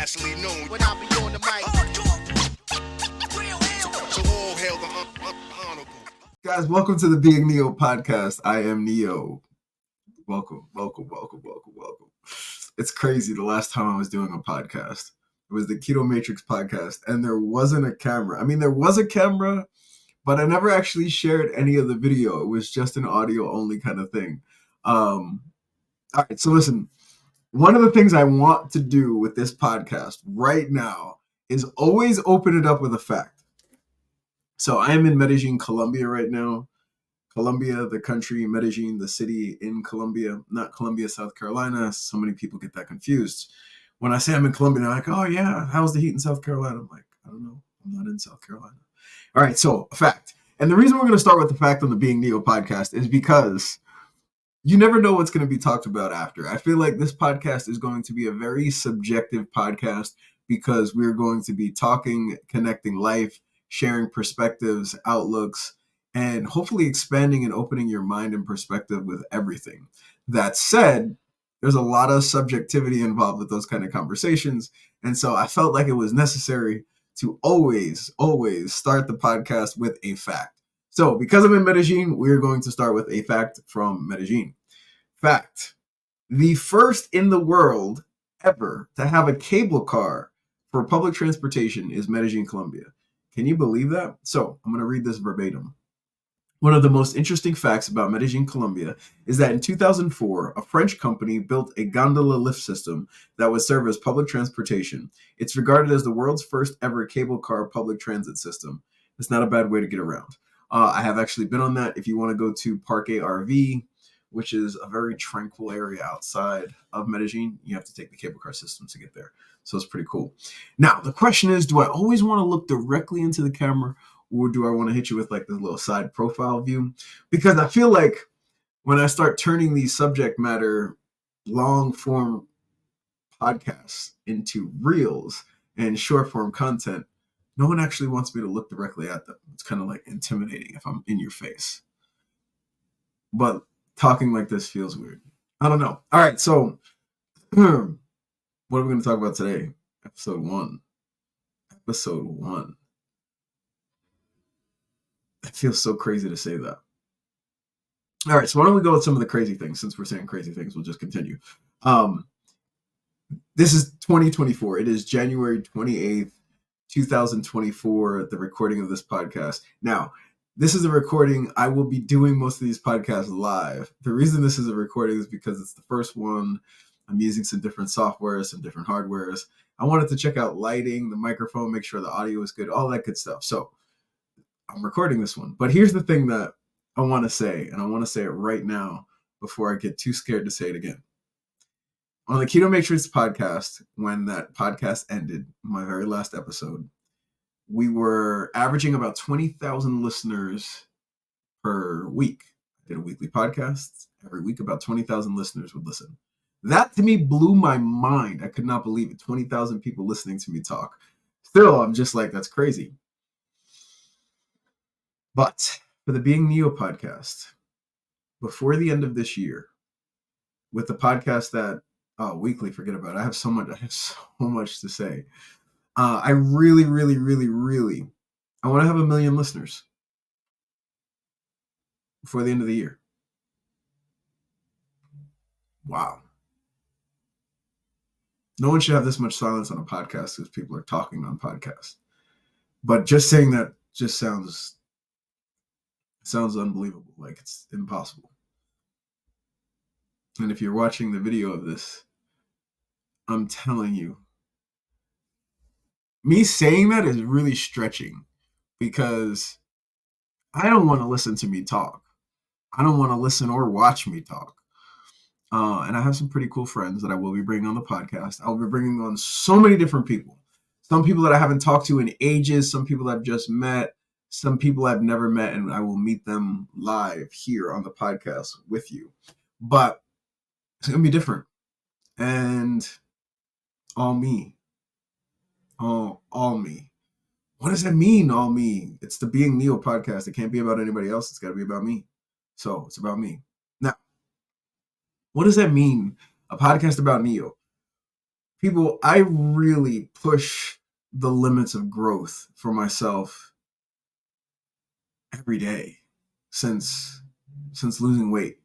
internationally known when I be on the mic. So all hail the honorable. Guys, welcome to the Being Neo podcast. I am Neo. Welcome. It's crazy. The last time I was doing a podcast, it was the Keto Matrix podcast, and there wasn't a camera. I mean, there was a camera, but I never actually shared any of the video. It was just an audio only kind of thing. All right, so listen, one of the things I want to do with this podcast right now is always open it up with a fact. So I am in Medellin, Colombia right now. Colombia, the country, Medellin, the city in Colombia, not Columbia, South Carolina. So many people get that confused. When I say I'm in Colombia, they're like, oh yeah, how's the heat in South Carolina? I'm like, I don't know. I'm not in South Carolina. All right, so a fact. And the reason we're going to start with the fact on the Being Neo podcast is because you never know what's going to be talked about after. I feel like this podcast is going to be a very subjective podcast because we're going to be talking, connecting life, sharing perspectives, outlooks, and hopefully expanding and opening your mind and perspective with everything. That said, there's a lot of subjectivity involved with those kind of conversations. And so I felt like it was necessary to always start the podcast with a fact. So because I'm in Medellin, we're going to start with a fact from Medellin. Fact: the first in the world ever to have a cable car for public transportation is Medellin, Colombia. Can you believe that? So I'm going to read this verbatim. One of the most interesting facts about Medellin, Colombia is that in 2004, a French company built a gondola lift system that would serve as public transportation. It's regarded as the world's first ever cable car public transit system. It's not a bad way to get around. I have actually been on that. If you want to go to Parque RV, which is a very tranquil area outside of Medellin, you have to take the cable car system to get there. So it's pretty cool. Now, the question is, do I always want to look directly into the camera, or do I want to hit you with like this little side profile view? Because I feel like when I start turning these subject matter long form podcasts into reels and short form content, no one actually wants me to look directly at them. It's kind of like intimidating if I'm in your face. But talking like this feels weird. I don't know. All right, so what are we going to talk about today? Episode 1. It feels so crazy to say that. All right, so why don't we go with some of the crazy things? Since we're saying crazy things, we'll just continue. This is 2024. It is January 28th, 2024, the recording of this podcast. Now, this is a recording. I will be doing most of these podcasts live. The reason this is a recording is because it's the first one. I'm using some different softwares, some different hardwares. I wanted to check out lighting, the microphone, make sure the audio is good, all that good stuff. So I'm recording this one. But here's the thing that I want to say, and I want to say it right now before I get too scared to say it again. On the Keto Matrix podcast, when that podcast ended, my very last episode, we were averaging about 20,000 listeners per week. I did a weekly podcast. Every week, about 20,000 listeners would listen. That to me blew my mind. I could not believe it. 20,000 people listening to me talk. Still, I'm just like, that's crazy. But for the Being Neo podcast, before the end of this year, with the podcast that, weekly, forget about it. I have so much to say. I really, I want to have 1 million listeners before the end of the year. Wow. No one should have this much silence on a podcast because people are talking on podcasts. But just saying that just sounds unbelievable. Like it's impossible. And if you're watching the video of this, I'm telling you, me saying that is really stretching because I don't want to listen to me talk. I don't want to listen or watch me talk. And I have some pretty cool friends that I will be bringing on the podcast. I'll be bringing on so many different people. Some people that I haven't talked to in ages. Some people I've just met. Some people I've never met. And I will meet them live here on the podcast with you. But it's going to be different. And all me. All me. What does that mean, all me? It's the Being Neo podcast. It can't be about anybody else. It's got to be about me. So it's about me. Now, what does that mean? A podcast about Neo. people, I really push the limits of growth for myself every day since losing weight.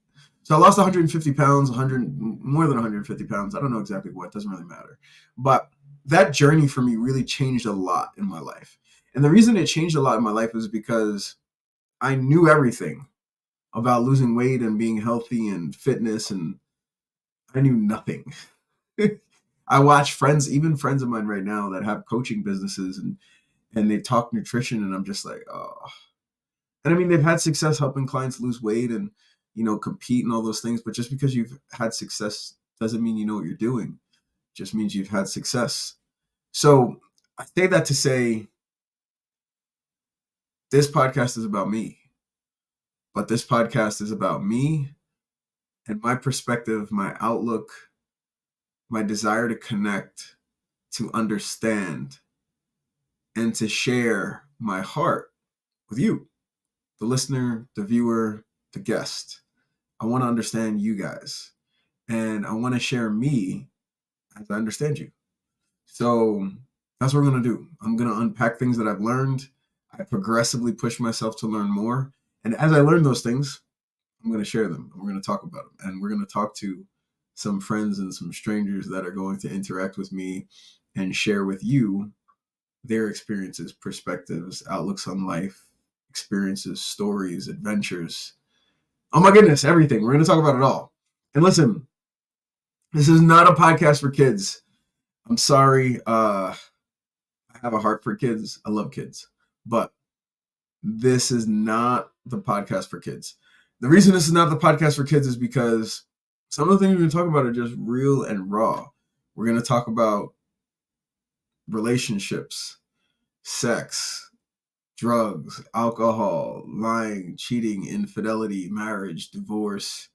So I lost 150 pounds, 100 more than 150 pounds. I don't know exactly what, doesn't really matter. But that journey for me really changed a lot in my life. And the reason it changed a lot in my life is because I knew everything about losing weight and being healthy and fitness, and I knew nothing. I watch friends, even friends of mine right now that have coaching businesses, and they talk nutrition, and I'm just like, oh. And I mean, they've had success helping clients lose weight and, compete and all those things. But just because you've had success doesn't mean you know what you're doing. It just means you've had success. So I say that to say this podcast is about me, but this podcast is about me and my perspective, my outlook, my desire to connect, to understand, and to share my heart with you, the listener, the viewer, the guest. I want to understand you guys, and I want to share me as I understand you. So that's what we're going to do. I'm going to unpack things that I've learned. I progressively push myself to learn more. And as I learn those things, I'm going to share them. We're going to talk about them. And we're going to talk to some friends and some strangers that are going to interact with me and share with you their experiences, perspectives, outlooks on life, experiences, stories, adventures. Oh my goodness, everything. We're going to talk about it all. And listen, this is not a podcast for kids. I'm sorry. I have a heart for kids. I love kids. But this is not the podcast for kids. The reason this is not the podcast for kids is because some of the things we're going to talk about are just real and raw. We're going to talk about relationships, sex, drugs, alcohol, lying, cheating, infidelity, marriage, divorce,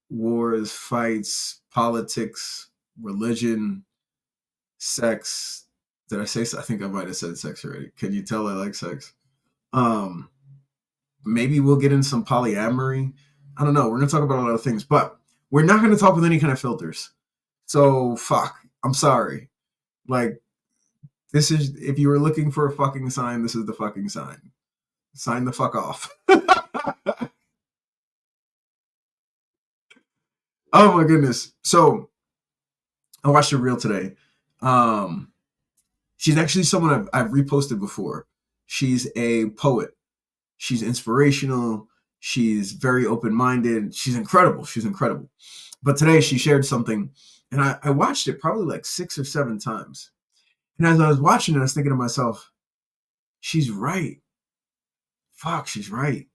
wars, fights, politics, religion, sex. Did I say? I think I might have said sex already. Can you tell I like sex? Maybe we'll get in some polyamory. I don't know. We're gonna talk about a lot of things, but we're not gonna talk with any kind of filters. So fuck. I'm sorry. Like, this is, if you were looking for a fucking sign, this is the fucking sign. Sign the fuck off. Oh my goodness. So I watched a reel today. She's actually someone I've reposted before. She's a poet. She's inspirational. She's very open-minded. She's incredible. She's incredible. But today she shared something, and I watched it probably like 6 or 7 times. And as I was watching it, I was thinking to myself, she's right. Fuck, she's right.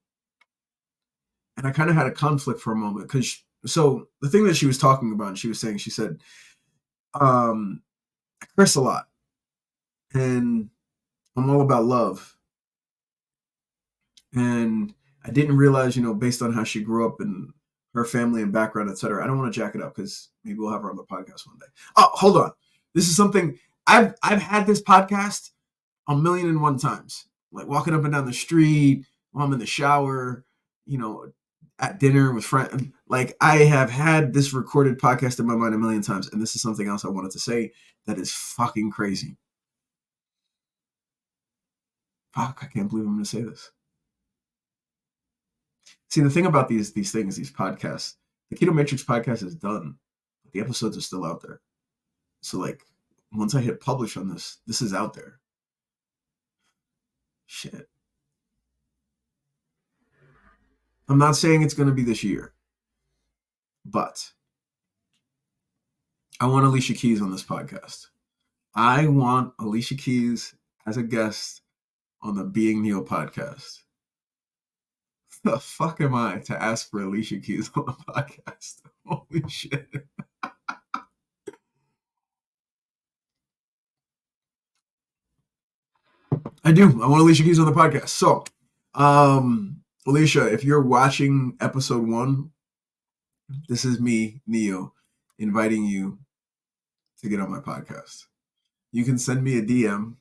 And I kind of had a conflict for a moment because, so the thing that she was talking about, and she was saying, she said, I curse a lot, and I'm all about love. And I didn't realize, based on how she grew up and her family and background, etc. I don't want to jack it up because maybe we'll have her on the podcast one day. Oh, hold on. This is something I've had this podcast a million and one times. Like walking up and down the street, while I'm in the shower, at dinner with friends. Like, I have had this recorded podcast in my mind a million times, and this is something else I wanted to say that is fucking crazy. Fuck, I can't believe I'm going to say this. See, the thing about these things, these podcasts, the Keto Matrix podcast is done. But the episodes are still out there. So, like, once I hit publish on this is out there. Shit. I'm not saying it's going to be this year, but I want Alicia Keys on this podcast. I want Alicia Keys as a guest on the Being Neo podcast. The fuck am I to ask for Alicia Keys on the podcast? Holy shit. I do. I want Alicia Keys on the podcast. So, Alicia, if you're watching episode 1, this is me, Neo, inviting you to get on my podcast. You can send me a DM.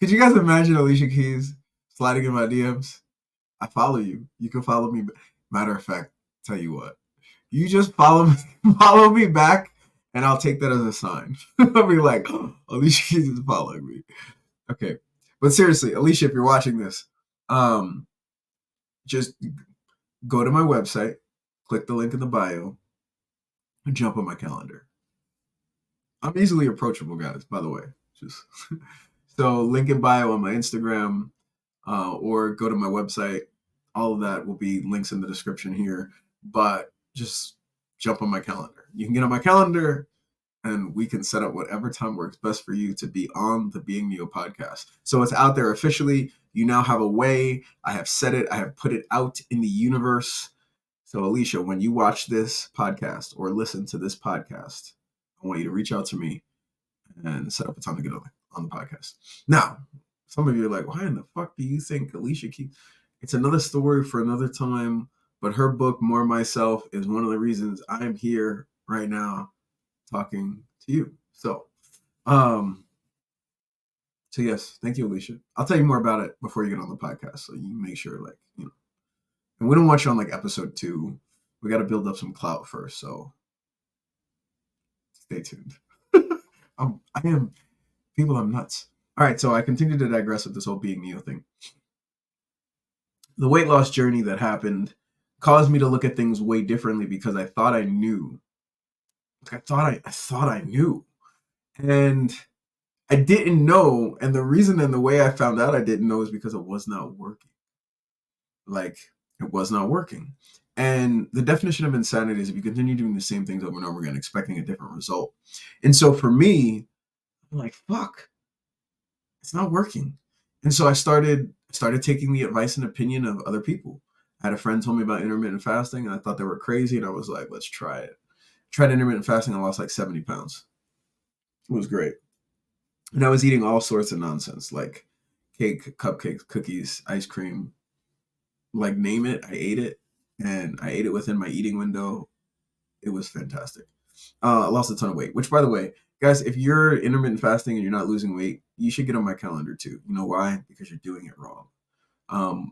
Could you guys imagine Alicia Keys sliding in my DMs? I follow you. You can follow me. Matter of fact, tell you what, You just follow me back, and I'll take that as a sign. I'll be like, oh, Alicia keeps following me. Okay, but seriously, Alicia, if you're watching this, um, just go to my website, click the link in the bio, and jump on my calendar. I'm easily approachable, guys. By the way, just so link in bio on my Instagram, or go to my website. All of that will be links in the description here. But just jump on my calendar. You can get on my calendar, and we can set up whatever time works best for you to be on the Being Neo podcast. So it's out there officially. You now have a way. I have said it. I have put it out in the universe. So Alicia, when you watch this podcast or listen to this podcast, I want you to reach out to me and set up a time to get on the podcast. Now, some of you are like, why in the fuck do you think Alicia keeps... It's another story for another time, but her book, More Myself, is one of the reasons I'm here right now talking to you. So yes, thank you, Alicia. I'll tell you more about it before you get on the podcast, so you make sure, like, you know. And we don't want you on like episode 2. We got to build up some clout first, so stay tuned. I'm nuts. All right, so I continue to digress with this whole Being Neo thing. The weight loss journey that happened caused me to look at things way differently because I thought I knew. I thought I knew. And I didn't know. And the reason and the way I found out I didn't know is because it was not working. Like, it was not working. And the definition of insanity is if you continue doing the same things over and over again, expecting a different result. And so for me, I'm like, fuck, it's not working. And so I started taking the advice and opinion of other people. I had a friend told me about intermittent fasting, and I thought they were crazy. And I was like, let's try it. Tried intermittent fasting. I lost like 70 pounds. It was great. And I was eating all sorts of nonsense, like cake, cupcakes, cookies, ice cream, like name it. I ate it, and I ate it within my eating window. It was fantastic. I lost a ton of weight, which, by the way, guys, if you're intermittent fasting and you're not losing weight, you should get on my calendar too. You know why? Because you're doing it wrong.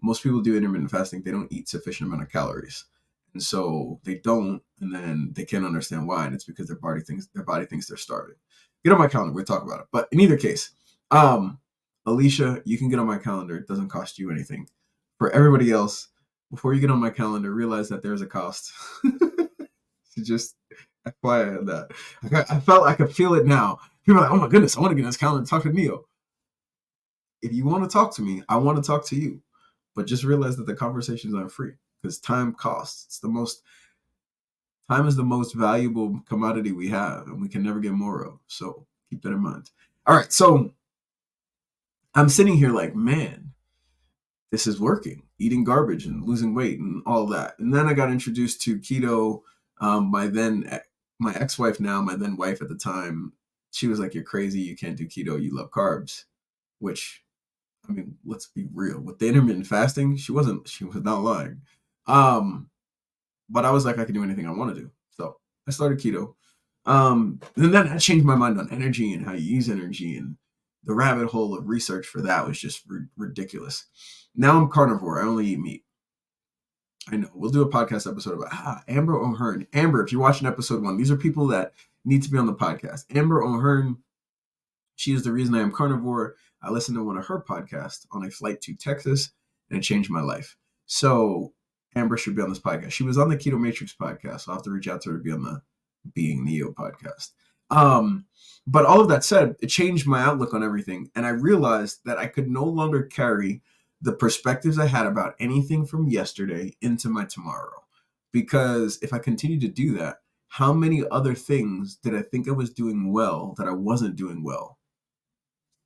Most people do intermittent fasting. They don't eat sufficient amount of calories. And so they don't, and then they can't understand why. And it's because their body thinks they're starving. Get on my calendar. We'll talk about it. But in either case, Alicia, you can get on my calendar. It doesn't cost you anything. For everybody else, before you get on my calendar, realize that there's a cost. So just FYI that. I felt I could feel it now. People are like, oh my goodness, I want to get on this calendar and talk to Neo. If you want to talk to me, I want to talk to you. But just realize that the conversations aren't free because time costs. Time is the most valuable commodity we have, and we can never get more of. So keep that in mind. All right, so I'm sitting here like, man, this is working. Eating garbage and losing weight and all that. And then I got introduced to keto. My ex-wife now, my then wife at the time, she was like, you're crazy. You can't do keto. You love carbs. Which, I mean, let's be real. With the intermittent fasting, she was not lying. But I was like, I can do anything I want to do. So I started keto. And then I changed my mind on energy and how you use energy, and the rabbit hole of research for that was just ridiculous. Now I'm carnivore. I only eat meat. I know. We'll do a podcast episode about Amber O'Hearn. Amber, if you're watching episode 1, these are people that need to be on the podcast. Amber O'Hearn, she is the reason I am carnivore. I listened to one of her podcasts on a flight to Texas, and it changed my life. So Amber should be on this podcast. She was on the Keto Matrix podcast. So I'll have to reach out to her to be on the Being Neo podcast. But all of that said, it changed my outlook on everything. And I realized that I could no longer carry the perspectives I had about anything from yesterday into my tomorrow. Because if I continue to do that, how many other things did I think I was doing well that I wasn't doing well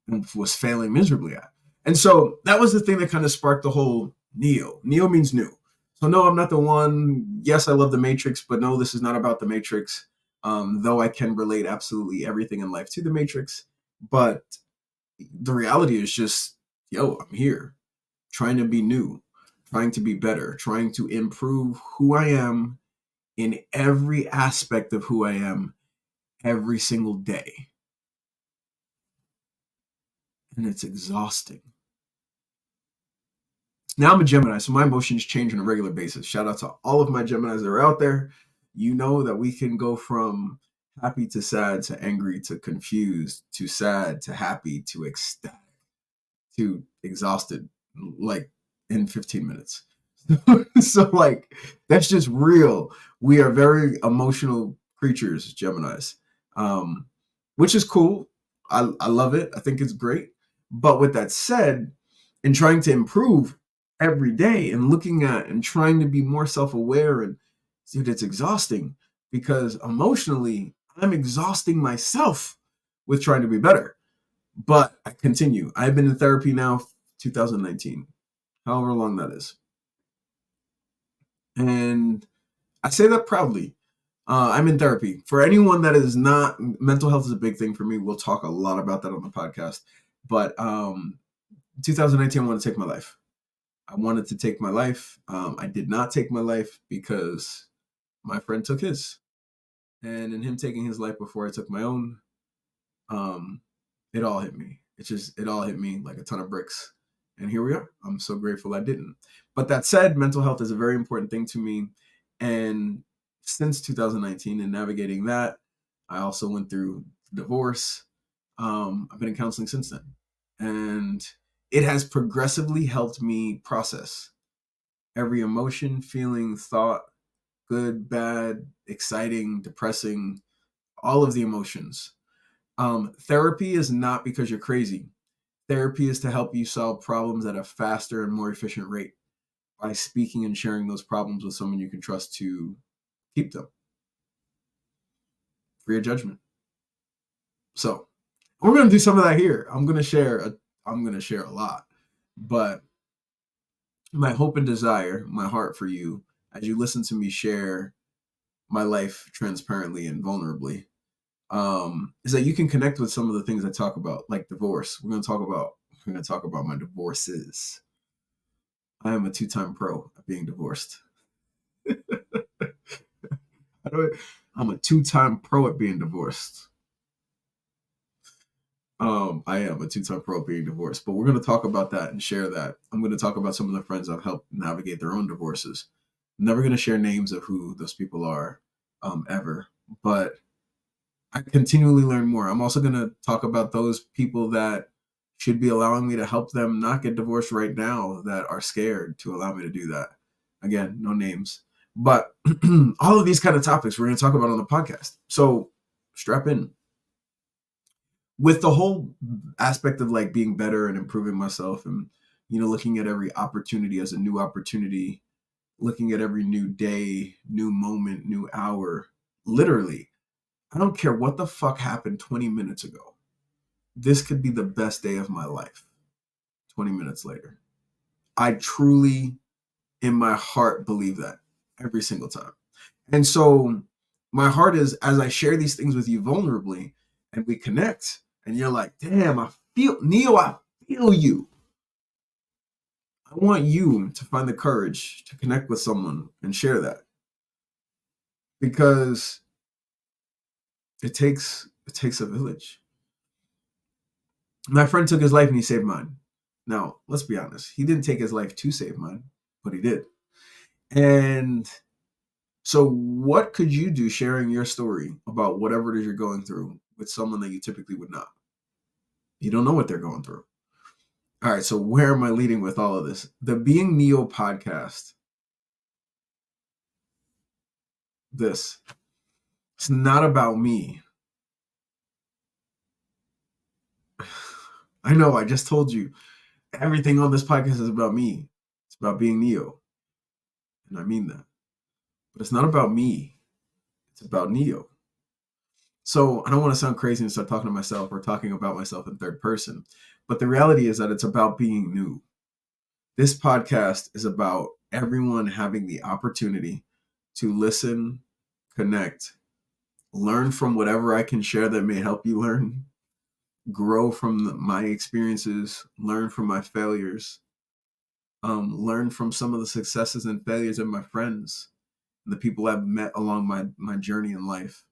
and was failing miserably at? And so that was the thing that kind of sparked the whole Neo. Neo means new. So no, I'm not the one. Yes, I love the Matrix, but no, this is not about the Matrix. Though I can relate absolutely everything in life to the Matrix. But the reality is just, I'm here trying to be new, trying to be better, trying to improve who I am in every aspect of who I am every single day. And it's exhausting. Now I'm a Gemini, so my emotions change on a regular basis. Shout out to all of my Geminis that are out there. you know that we can go from happy to sad to angry to confused to sad to happy to ecstatic to exhausted, like in 15 minutes. So like that's just real. We are very emotional creatures, Geminis, um, which is cool. I love it. I think it's great. But with that said, in trying to improve every day and looking at and trying to be more self-aware, and dude, it's exhausting because emotionally I'm exhausting myself with trying to be better. But I continue. I've been in therapy now 2019, however long that is. And I say that proudly. I'm in therapy. For anyone that is not, mental health is a big thing for me. We'll talk a lot about that on the podcast. But 2019, I wanted to take my life. I wanted to take my life. I did not take my life because my friend took his. And in him taking his life before I took my own, um, it all hit me. It all hit me like a ton of bricks. And here we are. I'm so grateful I didn't. But that said, mental health is a very important thing to me. And since 2019 and navigating that, I also went through divorce. I've been in counseling since then. And it has progressively helped me process every emotion, feeling, thought, good, bad, exciting, depressing, all of the emotions. Therapy is not because you're crazy. Therapy is to help you solve problems at a faster and more efficient rate by speaking and sharing those problems with someone you can trust to keep them free of judgment. So we're gonna do some of that here. I'm gonna share a lot, but my hope and desire, my heart for you, as you listen to me share my life transparently and vulnerably, is that you can connect with some of the things I talk about, like divorce. We're gonna talk about my divorces. I am a two-time pro at being divorced. I'm a two-time pro at being divorced. I am a two-time pro at being divorced, but we're gonna talk about that and share that. I'm gonna talk about some of the friends I've helped navigate their own divorces. I'm never gonna share names of who those people are, ever, but I continually learn more. I'm also gonna talk about those people that should be allowing me to help them not get divorced right now that are scared to allow me to do that. Again, no names. But all of these kind of topics we're going to talk about on the podcast. So strap in. With the whole aspect of like being better and improving myself and, looking at every opportunity as a new opportunity, looking at every new day, new moment, new hour, literally, I don't care what the fuck happened 20 minutes ago. This could be the best day of my life 20 minutes later. I truly, in my heart, believe that every single time. And so my heart is, as I share these things with you vulnerably and we connect, and you're like, damn, I feel you. I want you to find the courage to connect with someone and share that. Because it takes a village. My friend took his life and he saved mine. Now, let's be honest. He didn't take his life to save mine, but he did. And so what could you do sharing your story about whatever it is you're going through with someone that you typically would not? You don't know what they're going through. All right, so where am I leading with all of this? The Being Neo podcast. It's not about me. I know, I just told you everything on this podcast is about me. It's about being Neo. And I mean that. But it's not about me. It's about Neo. So I don't want to sound crazy and start talking to myself or talking about myself in third person. But the reality is that it's about being new. This podcast is about everyone having the opportunity to listen, connect, learn from whatever I can share that may help you learn, grow from my experiences, learn from my failures, learn from some of the successes and failures of my friends and the people I've met along my journey in life,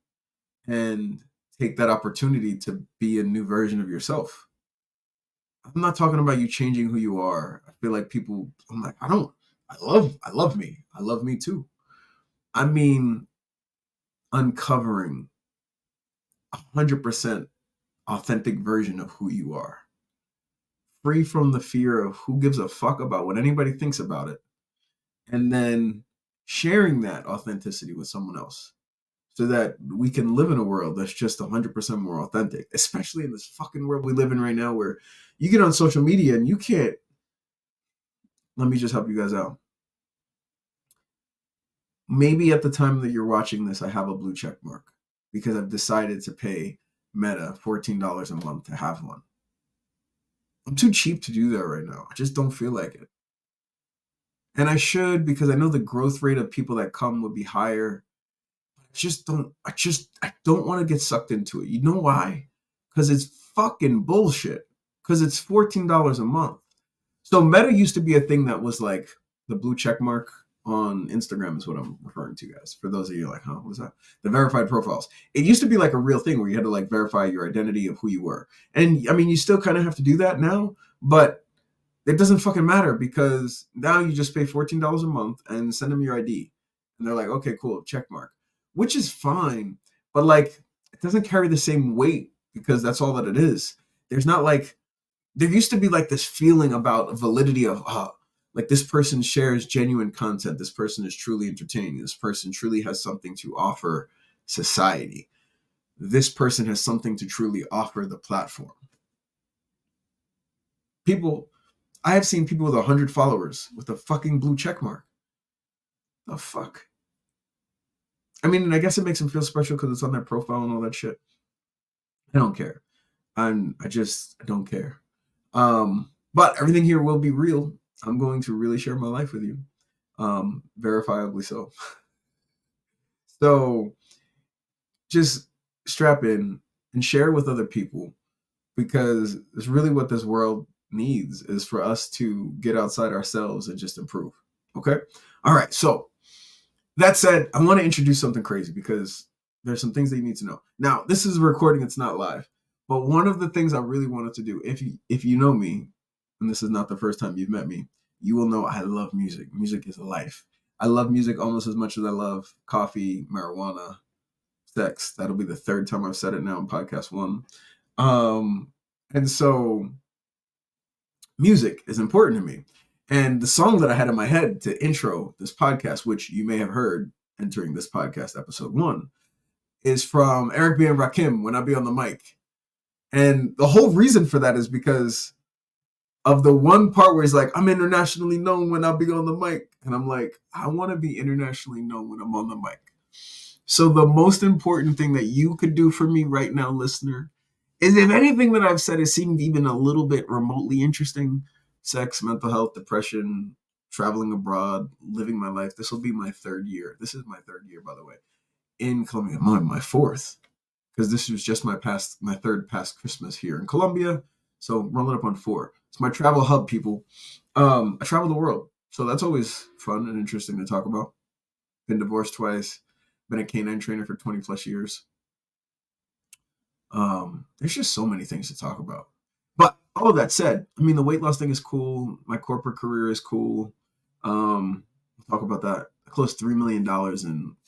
and take that opportunity to be a new version of yourself. I'm not talking about you changing who you are. I feel like people, I'm like, I love me. I love me too. I mean, uncovering 100% authentic version of who you are, free from the fear of who gives a fuck about what anybody thinks about it, and then sharing that authenticity with someone else so that we can live in a world that's just 100% more authentic, especially in this fucking world we live in right now where you get on social media and you can't. Let me just help you guys out. Maybe at the time that you're watching this, I have a blue check mark because I've decided to pay Meta $14 a month to have one. I'm too cheap to do that right now. I just don't feel like it. And I should, because I know the growth rate of people that come would be higher. I don't want to get sucked into it. You know why? Because it's fucking bullshit. Because it's $14 a month. So Meta used to be a thing that was like the blue check mark on Instagram is what I'm referring to, guys. For those of you like, huh, what's that? The verified profiles. It used to be like a real thing where you had to like verify your identity of who you were. And I mean, you still kind of have to do that now, but it doesn't fucking matter because now you just pay $14 a month and send them your ID. And they're like, okay, cool, check mark, which is fine. But like, it doesn't carry the same weight because that's all that it is. There's not like, there used to be like this feeling about validity of, like this person shares genuine content. This person is truly entertaining. This person truly has something to offer society. This person has something to truly offer the platform. I have seen people with 100 followers with a fucking blue check mark. The fuck? I mean, I guess it makes them feel special because it's on their profile and all that shit. I don't care. I don't care. But everything here will be real. I'm going to really share my life with you. Verifiably so. So just strap in and share with other people because it's really what this world needs is for us to get outside ourselves and just improve. Okay? All right. So that said, I want to introduce something crazy because there's some things that you need to know. Now, this is a recording, it's not live. But one of the things I really wanted to do, if you know me, and this is not the first time you've met me, you will know I love music. Music is life. I love music almost as much as I love coffee, marijuana, sex. That'll be the third time I've said it now in podcast 1. And so music is important to me. And the song that I had in my head to intro this podcast, which you may have heard entering this podcast episode 1, is from Eric B. and Rakim, When I Be on the Mic. And the whole reason for that is because of the one part where he's like, I'm internationally known when I be on the mic. And I'm like, I want to be internationally known when I'm on the mic. So the most important thing that you could do for me right now, listener, is if anything that I've said has seemed even a little bit remotely interesting, sex, mental health, depression, traveling abroad, living my life, this will be my 3rd year. This is my 3rd year, by the way, in Colombia. My 4th. Because this was just my 3rd past Christmas here in Colombia. So rolling up on 4. It's my travel hub, people. I travel the world. So that's always fun and interesting to talk about. Been divorced twice. Been a canine trainer for 20 plus years. There's just so many things to talk about. But all of that said, I mean, the weight loss thing is cool. My corporate career is cool. We'll talk about that. I closed $3 million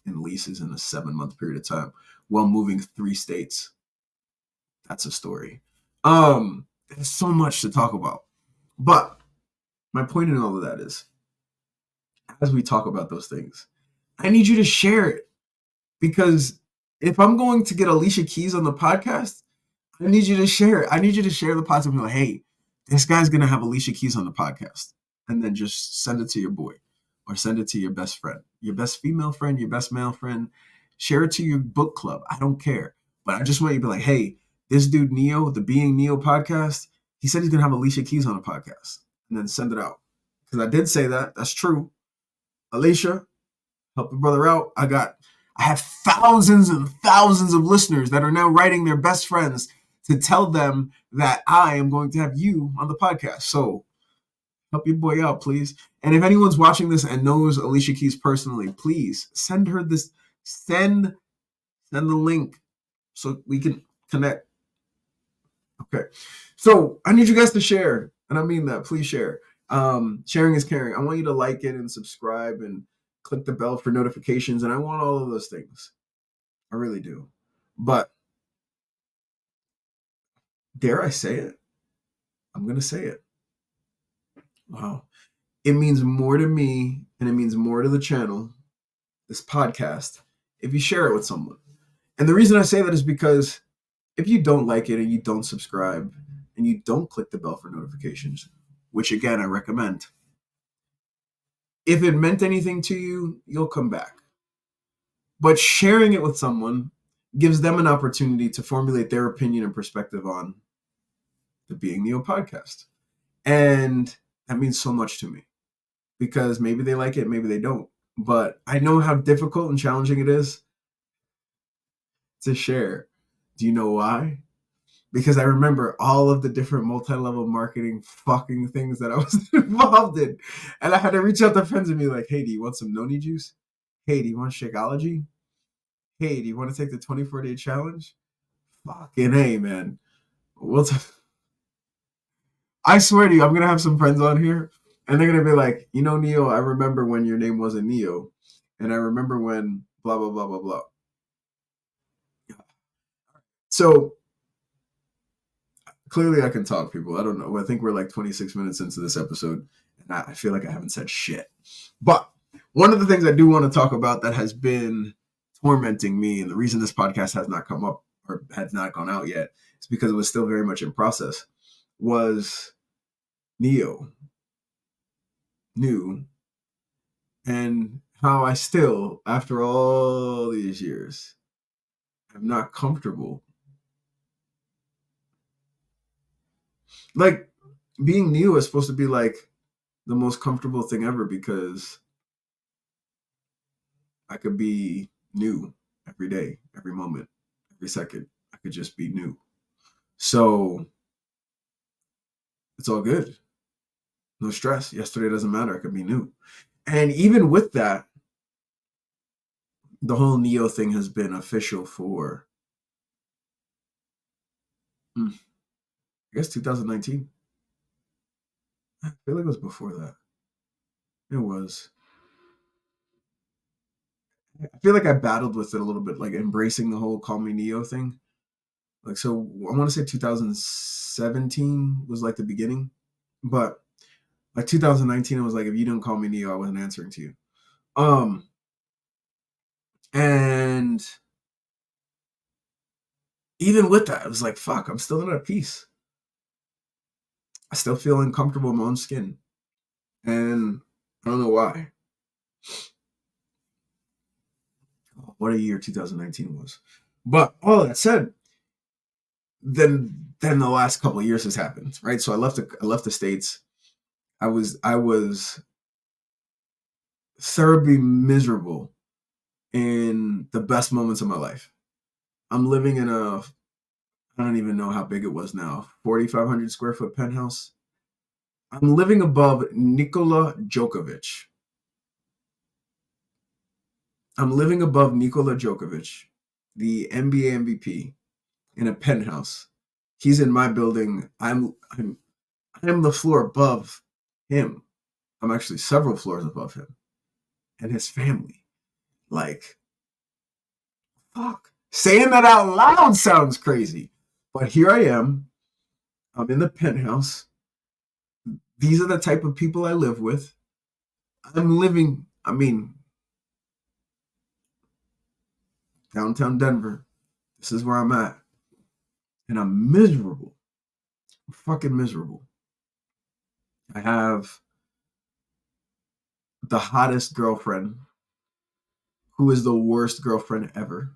in leases in a 7-month period of time while moving 3 states. That's a story. There's so much to talk about. But my point in all of that is, as we talk about those things, I need you to share it. Because if I'm going to get Alicia Keys on the podcast, I need you to share it. I need you to share the podcast and be like, hey, this guy's going to have Alicia Keys on the podcast. And then just send it to your boy or send it to your best friend, your best female friend, your best male friend. Share it to your book club. I don't care. But I just want you to be like, hey, this dude Neo, the Being Neo podcast, he said he's going to have Alicia Keys on the podcast. And then send it out. Because I did say that. That's true. Alicia, help your brother out. I have thousands and thousands of listeners that are now writing their best friends to tell them that I am going to have you on the podcast. So help your boy out, please. And if anyone's watching this and knows Alicia Keys personally, please send her this. Send the link so we can connect. Okay. So I need you guys to share. And I mean that. Please share. Sharing is caring. I want you to like it and subscribe and click the bell for notifications. And I want all of those things. I really do. But dare I say it? I'm going to say it. Wow. It means more to me and it means more to the channel, this podcast, if you share it with someone. And the reason I say that is because if you don't like it and you don't subscribe and you don't click the bell for notifications, which again I recommend, if it meant anything to you, you'll come back. But sharing it with someone gives them an opportunity to formulate their opinion and perspective on the Being Neo podcast. And that means so much to me because maybe they like it, maybe they don't. But I know how difficult and challenging it is to share. Do you know why? Because I remember all of the different multi-level marketing fucking things that I was involved in. And I had to reach out to friends and be like, hey, do you want some noni juice? Hey, do you want Shakeology? Hey, do you want to take the 24-day challenge? Fucking hey, man. I swear to you, I'm going to have some friends on here and they're going to be like, you know, Neo, I remember when your name wasn't Neo. And I remember when blah, blah, blah, blah, blah. So clearly I can talk, people. I don't know. I think we're like 26 minutes into this episode and I feel like I haven't said shit. But one of the things I do want to talk about that has been tormenting me, and the reason this podcast has not come up or has not gone out yet is because it was still very much in process, was Neo, new, and how I still, after all these years, am not comfortable. Like, being new is supposed to be like the most comfortable thing ever because I could be new every day, every moment, every second. I could just be new. So it's all good. No stress. Yesterday doesn't matter. I could be new. And even with that, the whole Neo thing has been official for, I guess, 2019. I feel like it was before that. It was. I feel like I battled with it a little bit, like embracing the whole call me Neo thing. Like, so I want to say 2017 was like the beginning, but like 2019, it was like, if you didn't call me Neo, I wasn't answering to you. And even with that, it was like, fuck, I'm still not at peace. I still feel uncomfortable in my own skin. And I don't know why. What a year 2019 was. But all that said, then the last couple of years has happened, right? So I left the States. I was terribly miserable in the best moments of my life. I'm living in a, I don't even know how big it was now, 4,500 square foot penthouse. I'm living above Nikola Djokovic. I'm living above Nikola Djokovic, the NBA MVP, in a penthouse. He's in my building. I'm the floor above him. I'm actually several floors above him and his family. Like, fuck. Saying that out loud sounds crazy. But here I am. I'm in the penthouse. These are the type of people I live with. I'm living, downtown Denver. This is where I'm at. And I'm miserable. I'm fucking miserable. I have the hottest girlfriend who is the worst girlfriend ever.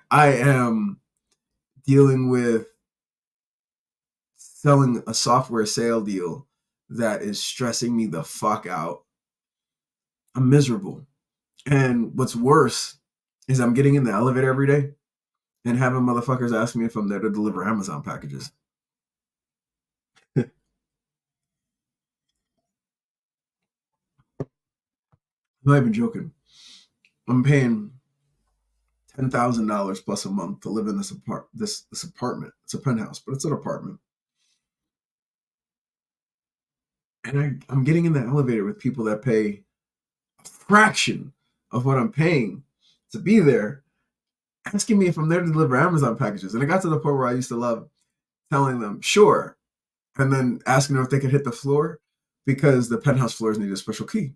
I am dealing with selling a software sale deal that is stressing me the fuck out. I'm miserable. And what's worse is I'm getting in the elevator every day and having motherfuckers ask me if I'm there to deliver Amazon packages. I'm not even joking. I'm paying $10,000 plus a month to live in this apartment. It's a penthouse, but it's an apartment. And I'm getting in the elevator with people that pay a fraction of what I'm paying to be there, asking me if I'm there to deliver Amazon packages. And it got to the point where I used to love telling them, sure, and then asking them if they could hit the floor because the penthouse floors need a special key.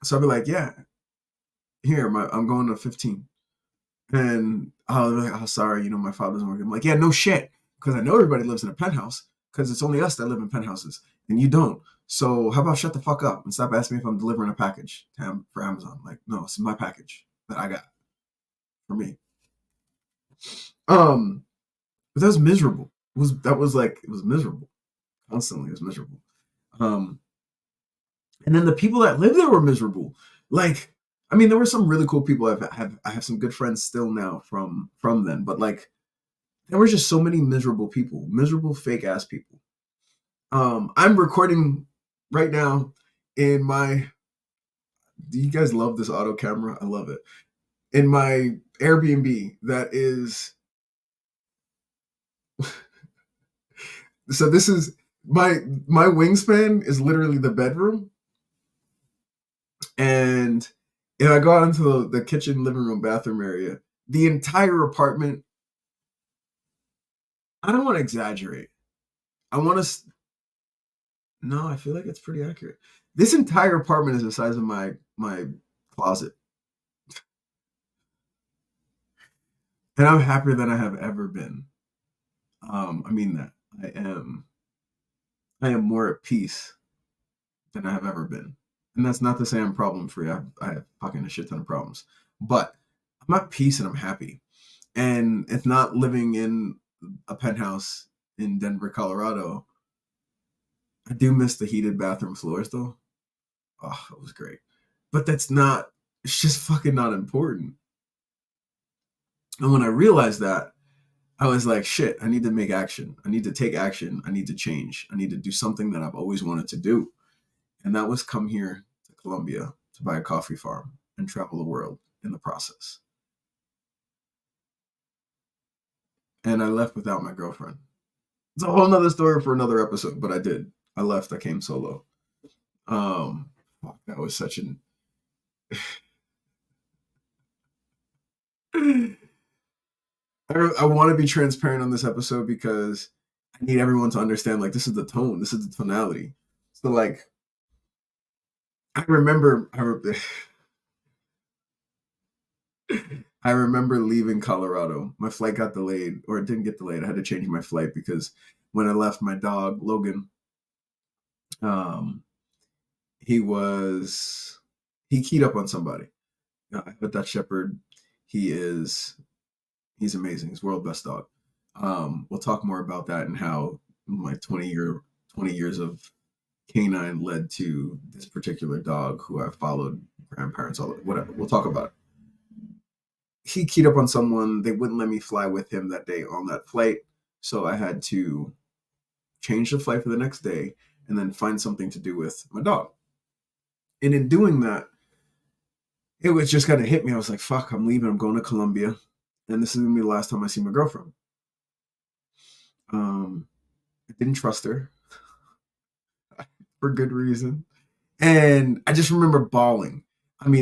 So I'd be like, yeah, here, I'm going to 15. And I'll be like, oh, sorry, my father doesn't work. I'm like, yeah, no shit. Because I know everybody lives in a penthouse because it's only us that live in penthouses and you don't. So how about shut the fuck up and stop asking me if I'm delivering a package for Amazon? Like, no, it's my package that I got for me. But that was miserable. It was miserable. Constantly, it was miserable. And then the people that lived there were miserable. Like, I mean, there were some really cool people. I have some good friends still now from then, but like, there were just so many miserable people, miserable fake ass people. I'm recording right now in my. Do you guys love this auto camera? I love it. In my Airbnb, that is. So this is my wingspan is literally the bedroom, and if I go out into the kitchen, living room, bathroom area, the entire apartment. I don't want to exaggerate. I want to. No, I feel like it's pretty accurate. This entire apartment is the size of my closet, and I'm happier than I have ever been. I mean that I am more at peace than I have ever been, and that's not to say I'm problem free. I have fucking a shit ton of problems, but I'm at peace and I'm happy, and it's not living in a penthouse in Denver, Colorado. I do miss the heated bathroom floors though. Oh, it was great. But it's just fucking not important. And when I realized that, I was like, shit, I need to make action. I need to take action. I need to change. I need to do something that I've always wanted to do. And that was come here to Colombia to buy a coffee farm and travel the world in the process. And I left without my girlfriend. It's a whole nother story for another episode, but I did. I left. I came solo. That was such an. I want to be transparent on this episode because I need everyone to understand. Like, this is the tone. This is the tonality. So, like, I remember. I remember leaving Colorado. My flight got delayed, or it didn't get delayed. I had to change my flight because when I left, my dog Logan, um, he keyed up on somebody. I have a Dutch Shepherd. He's amazing. He's world best dog. We'll talk more about that and how my 20 years of canine led to this particular dog who I followed grandparents, all whatever. We'll talk about it. He keyed up on someone. They wouldn't let me fly with him that day on that flight. So I had to change the flight for the next day and then find something to do with my dog. And in doing that, it was just kind of hit me. I was like, fuck, I'm leaving. I'm going to Colombia. And this is going to be the last time I see my girlfriend. I didn't trust her for good reason. And I just remember bawling. I I'm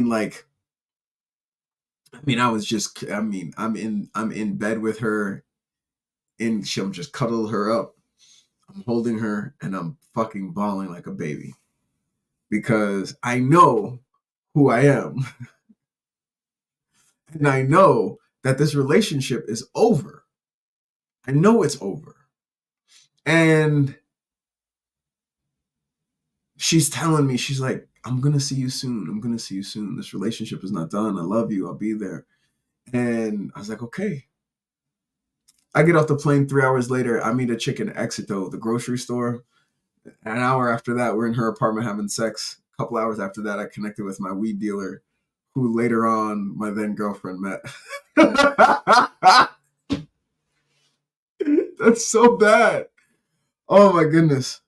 in bed with her and she'll just cuddle her up. I'm holding her and I'm fucking bawling like a baby because I know who I am. And I know that this relationship is over. I know it's over. And she's telling me, she's like, I'm going to see you soon. I'm going to see you soon. This relationship is not done. I love you. I'll be there. And I was like, okay. I get off the plane 3 hours later. I meet a chick in Éxito, the grocery store. An hour after that, we're in her apartment having sex. A couple hours after that, I connected with my weed dealer, who later on my then girlfriend met. That's so bad. Oh my goodness.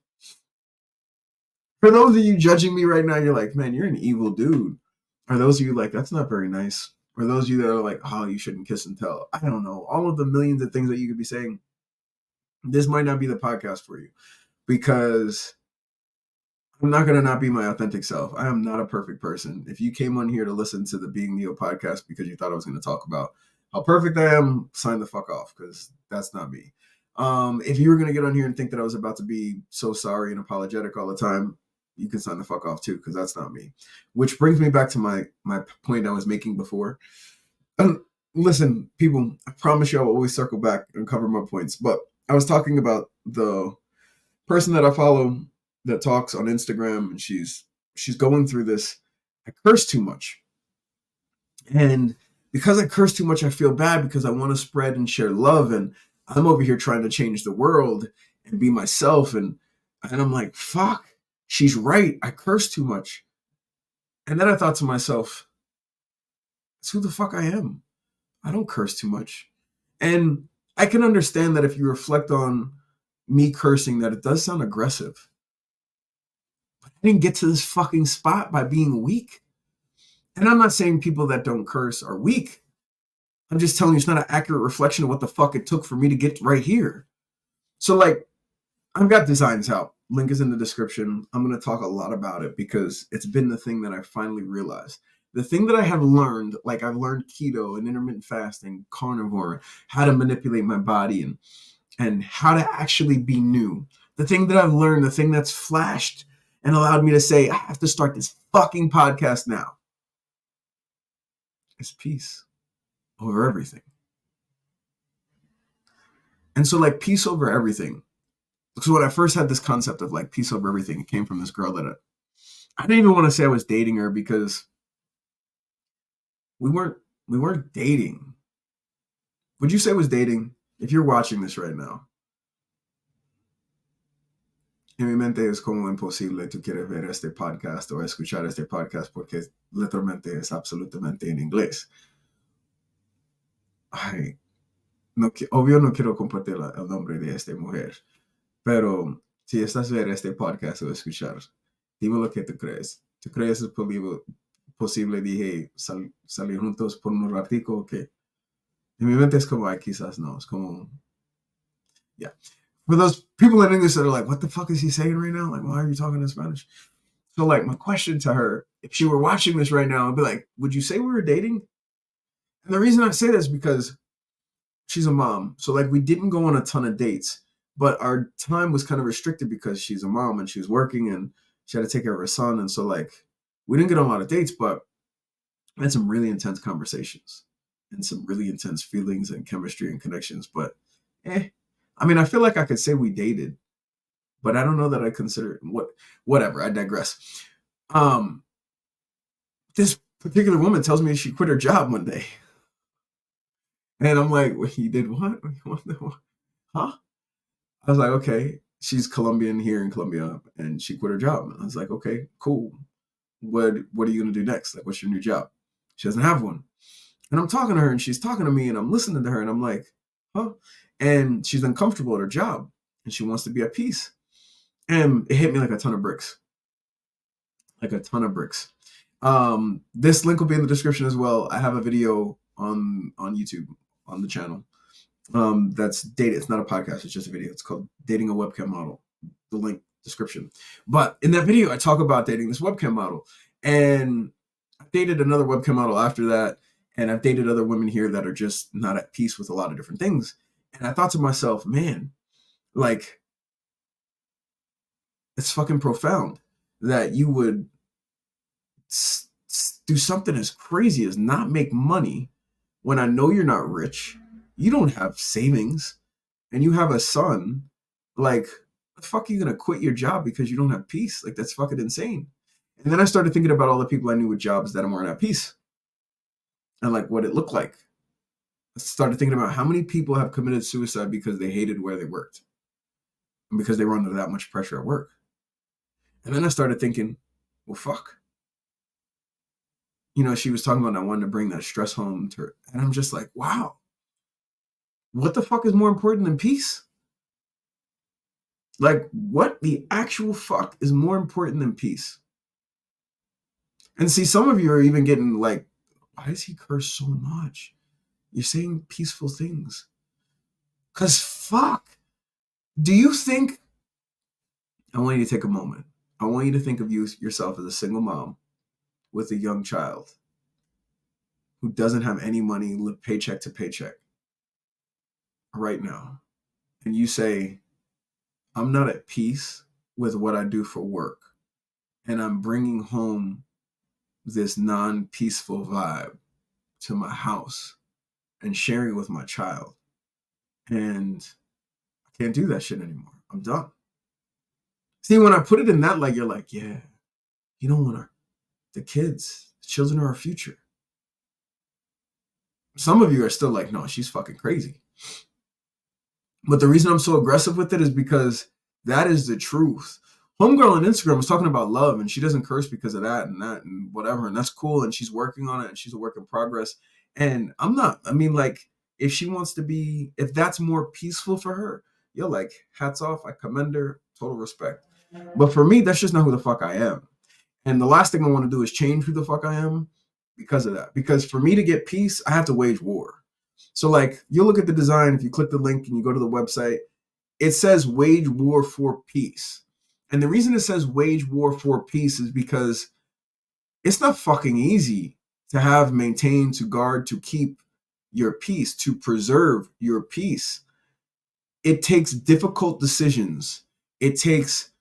For those of you judging me right now, you're like, man, you're an evil dude. Are those of you like, that's not very nice? Or those of you that are like, oh, you shouldn't kiss and tell? I don't know. All of the millions of things that you could be saying, this might not be the podcast for you because I'm not going to not be my authentic self. I am not a perfect person. If you came on here to listen to the Being Neo podcast because you thought I was going to talk about how perfect I am, sign the fuck off, because that's not me. If you were going to get on here and think that I was about to be so sorry and apologetic all the time, you can sign the fuck off too, because that's not me. Which brings me back to my point I was making before. Listen, people, I promise you I will always circle back and cover my points. But I was talking about the person that I follow that talks on Instagram, and she's going through this. I curse too much. And because I curse too much, I feel bad because I want to spread and share love. And I'm over here trying to change the world and be myself. And I'm like, fuck, she's right. I curse too much. And then I thought to myself, it's who the fuck I am. I don't curse too much. And I can understand that if you reflect on me cursing, that it does sound aggressive. But I didn't get to this fucking spot by being weak. And I'm not saying people that don't curse are weak. I'm just telling you it's not an accurate reflection of what the fuck it took for me to get right here. So, like, I've got designs out. Link is in the description. I'm going to talk a lot about it because it's been the thing that I finally realized. The thing that I have learned, like I've learned keto and intermittent fasting, carnivore, how to manipulate my body and how to actually be new. The thing that I've learned, the thing that's flashed and allowed me to say, I have to start this fucking podcast now, is peace over everything. And so, like, peace over everything. Because when I first had this concept of like peace over everything, it came from this girl that I didn't even want to say I was dating her because we weren't dating. Would you say it was dating? If you're watching this right now, en mi mente es como imposible tú quieres ver este podcast o escuchar este podcast porque literalmente es absolutamente en inglés. Ay, no, obvio no quiero compartir el nombre de esta mujer, pero si estás a ver este podcast o escuchar, dime lo que tú crees. ¿Tú crees es posible dije, salir juntos por un ratico? Que en mi mente es como, ay, quizás no. Es como, yeah. For those people in English that are like, what the fuck is he saying right now? Like, why are you talking in Spanish? So, like, my question to her, if she were watching this right now, I'd be like, would you say we were dating? And the reason I say that is because she's a mom. So, like, we didn't go on a ton of dates, but our time was kind of restricted because she's a mom and she was working and she had to take care of her son. And so, like, we didn't get on a lot of dates, but I had some really intense conversations and some really intense feelings and chemistry and connections. But, I mean, I feel like I could say we dated, but I don't know that I consider whatever. I digress. This particular woman tells me she quit her job one day. And I'm like, well, you did what? Huh? I was like, okay. She's Colombian here in Colombia, and she quit her job. And I was like, okay, cool. What are you gonna do next? Like, what's your new job? She doesn't have one. And I'm talking to her, and she's talking to me, and I'm listening to her, and I'm like, huh? And she's uncomfortable at her job, and she wants to be at peace. And it hit me like a ton of bricks. Like a ton of bricks. This link will be in the description as well. I have a video on YouTube on the channel. That's dated. It's not a podcast. It's just a video. It's called Dating a Webcam Model. The link description. But in that video, I talk about dating this webcam model, and I dated another webcam model after that, and I've dated other women here that are just not at peace with a lot of different things. And I thought to myself, man, like, it's fucking profound that you would do something as crazy as not make money when I know you're not rich, you don't have savings, and you have a son. Like, the fuck are you gonna quit your job because you don't have peace? Like, that's fucking insane. And then I started thinking about all the people I knew with jobs that weren't at peace and like what it looked like. I started thinking about how many people have committed suicide because they hated where they worked and because they were under that much pressure at work. And then I started thinking, well, fuck. You know, she was talking about not wanting to bring that stress home to her. And I'm just like, wow, what the fuck is more important than peace? Like, what the actual fuck is more important than peace? And see, some of you are even getting like, why does he curse so much? You're saying peaceful things. Because fuck, do you think, I want you to take a moment. I want you to think of yourself as a single mom with a young child who doesn't have any money, live paycheck to paycheck right now. And you say, I'm not at peace with what I do for work. And I'm bringing home this non-peaceful vibe to my house and sharing it with my child. And I can't do that shit anymore. I'm done. See, when I put it in that light, you're like, yeah, you don't want the children are our future. Some of you are still like, no, she's fucking crazy. But the reason I'm so aggressive with it is because that is the truth. Homegirl on Instagram was talking about love, and she doesn't curse because of that and whatever, and that's cool, and she's working on it, and she's a work in progress. And I'm not. I mean, like, if she wants to be, if that's more peaceful for her, you're like, hats off. I commend her, total respect. But for me, that's just not who the fuck I am. And the last thing I want to do is change who the fuck I am because of that. Because for me to get peace, I have to wage war. So, like, you look at the design, if you click the link and you go to the website, it says wage war for peace. And the reason it says wage war for peace is because it's not fucking easy to maintain, to guard, to keep your peace, to preserve your peace. It takes difficult decisions. It takes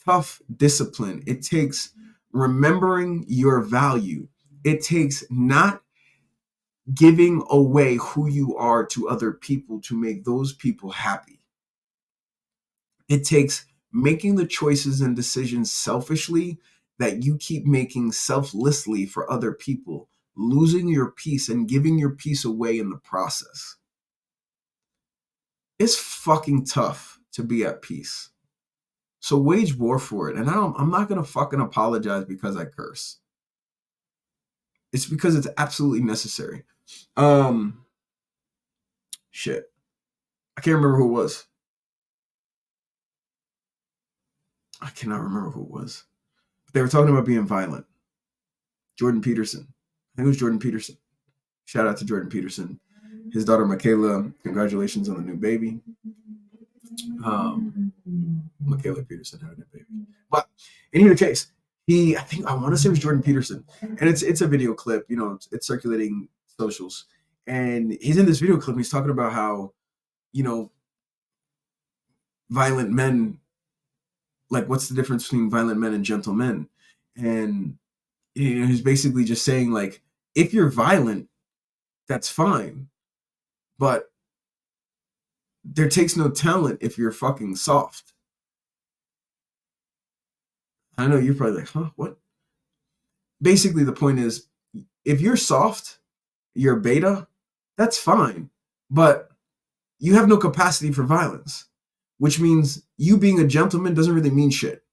tough discipline. It takes remembering your value. It takes not giving away who you are to other people to make those people happy. It takes making the choices and decisions selfishly that you keep making selflessly for other people, losing your peace and giving your peace away in the process. It's fucking tough to be at peace. So wage war for it. And I'm not going to fucking apologize because I curse. It's because it's absolutely necessary. Shit. I can't remember who it was. I cannot remember who it was. They were talking about being violent. Jordan Peterson. I think it was Jordan Peterson. Shout out to Jordan Peterson. His daughter, Michaela, congratulations on the new baby. Michaela Peterson had a new baby. But in either case, I want to say it was Jordan Peterson. And it's a video clip, it's circulating socials. And he's in this video clip and he's talking about how, violent men, like, what's the difference between violent men and gentle men? And he's basically just saying, like, if you're violent, that's fine. But there takes no talent if you're fucking soft. I know you're probably like, huh, what? Basically, the point is, if you're soft, you're beta, that's fine. But you have no capacity for violence, which means you being a gentleman doesn't really mean shit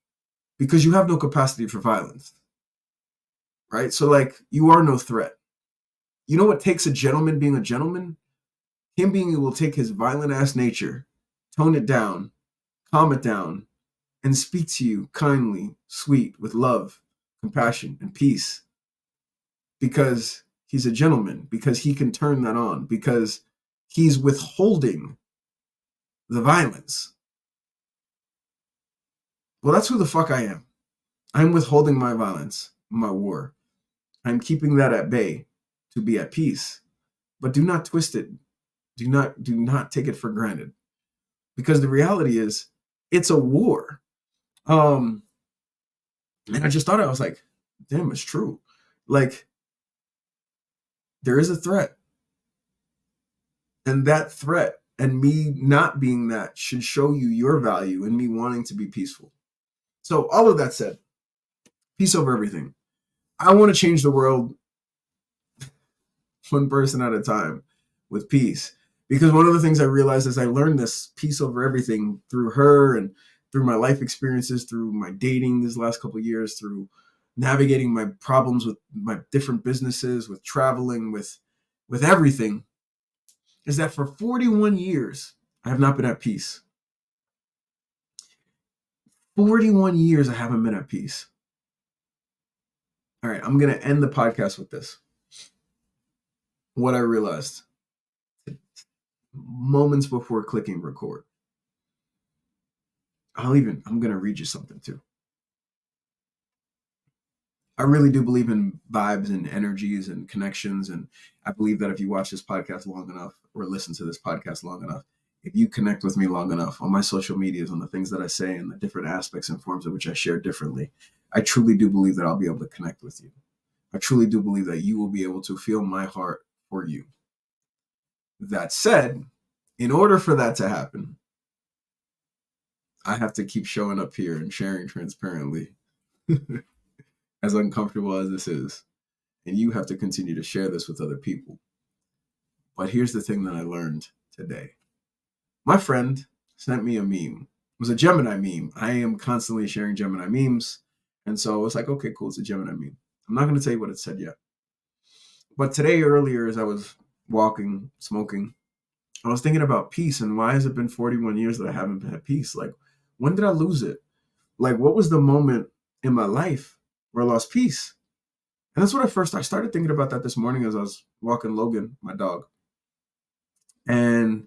because you have no capacity for violence. Right? So, like, you are no threat. You know what takes a gentleman being a gentleman? Him being able to take his violent ass nature, tone it down, calm it down, and speak to you kindly, sweet, with love, compassion, and peace. Because he's a gentleman, because he can turn that on, because he's withholding the violence. Well, that's who the fuck I am. I'm withholding my violence, my war. I'm keeping that at bay to be at peace. But do not twist it. Do not take it for granted. Because the reality is, it's a war. And I just thought, I was like, damn, it's true. Like, there is a threat. And that threat and me not being that should show you your value and me wanting to be peaceful. So all of that said, peace over everything. I want to change the world one person at a time with peace. Because one of the things I realized as I learned this peace over everything through her and through my life experiences, through my dating these last couple of years, through navigating my problems with my different businesses, with traveling, with everything, is that for 41 years, I have not been at peace. 41 years I haven't been at peace. All right, I'm going to end the podcast with this. What I realized moments before clicking record. I'm going to read you something too. I really do believe in vibes and energies and connections. And I believe that if you watch this podcast long enough or listen to this podcast long enough, if you connect with me long enough on my social medias, on the things that I say and the different aspects and forms of which I share differently, I truly do believe that I'll be able to connect with you. I truly do believe that you will be able to feel my heart for you. That said, in order for that to happen, I have to keep showing up here and sharing transparently, as uncomfortable as this is. And you have to continue to share this with other people. But here's the thing that I learned today. My friend sent me a meme. It was a Gemini meme. I am constantly sharing Gemini memes. And so I was like, okay, cool, it's a Gemini meme. I'm not going to tell you what it said yet. But today, earlier, as I was walking, smoking, I was thinking about peace and why has it been 41 years that I haven't had peace? Like, when did I lose it? Like, what was the moment in my life where I lost peace? And that's what I started thinking about that this morning as I was walking Logan, my dog. And